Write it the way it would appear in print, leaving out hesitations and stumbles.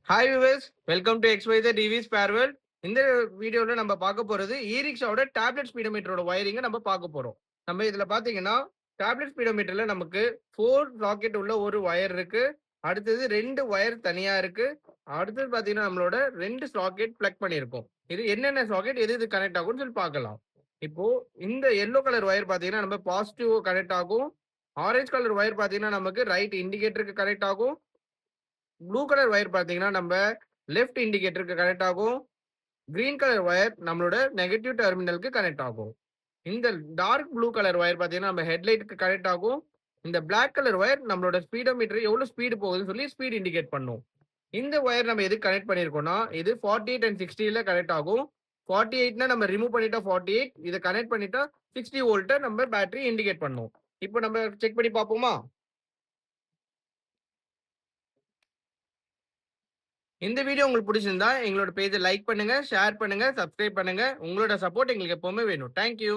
Hi viewers, welcome to XYZ EV Spare World. இந்த வீடியோல நம்ம பார்க்க போறது ரிக்ஷாவோட டேப்லெட் ஸ்பீடோமீட்டரோட வயரிங்க நம்ம பார்க்க போறோம். நம்ம இதுல பாத்தீங்கன்னா டேப்லெட் ஸ்பீடோமீட்டர்ல நமக்கு 4 சாக்கெட் உள்ள ஒரு வயர் இருக்கு. அடுத்தது 2 வயர் தனியா இருக்கு. அடுத்தது பாத்தீங்கன்னா நம்மளோட 2 சாக்கெட் பிளக் பண்ணியிருக்கோம். இது என்னென்ன சாக்கெட் எது எது கனெக்ட் ஆகும்னு சொல்லி பார்க்கலாம். இப்போ இந்த எல்லோ கலர் வயர் பாத்தீங்கன்னா நம்ம பாசிட்டிவ் கனெக்ட் ஆகும். ஆரஞ்சு கலர் வயர் பாத்தீங்கன்னா நமக்கு ரைட் இண்டிகேட்டருக்கு கனெக்ட் ஆகும். ப்ளூ கலர் வயர் பார்த்தீங்கன்னா, நம்ம லெஃப்ட் இண்டிகேட்டருக்கு கனெக்ட் ஆகும். கிரீன் கலர் வயர் நம்மளோட நெகட்டிவ் டெர்மினலுக்கு கனெக்ட் ஆகும். இந்த டார்க் ப்ளூ கலர் வயர் பார்த்தீங்கன்னா, நம்ம ஹெட்லைட்டுக்கு கனெக்ட் ஆகும். இந்த பிளாக் கலர் வயர் நம்மளோட ஸ்பீடோமீட்டர் எவ்வளோ ஸ்பீடு போகுதுன்னு சொல்லி ஸ்பீட் இண்டிகேட் பண்ணும். இந்த வயர் நம்ம எதுக்கு கனெக்ட் பண்ணியிருக்கோம்னா, இது 48 அண்ட் 60ல கனெக்ட் ஆகும். 48னா நம்ம ரிமூவ் பண்ணிட்டா 48. இத கனெக்ட் பண்ணிட்டா 60 வோல்ட்ட நம்ம பேட்டரி இண்டிகேட் பண்ணும். இப்போ நம்ம செக் பண்ணி பார்ப்போமா? இந்த வீடியோ உங்களுக்கு பிடிச்சிருந்தா எங்களோட பேஜை லைக் பண்ணுங்க, ஷேர் பண்ணுங்க, சப்ஸ்கிரைப் பண்ணுங்க. உங்களோட சப்போர்ட் எங்களுக்கு எப்பவுமே வேணும். Thank you.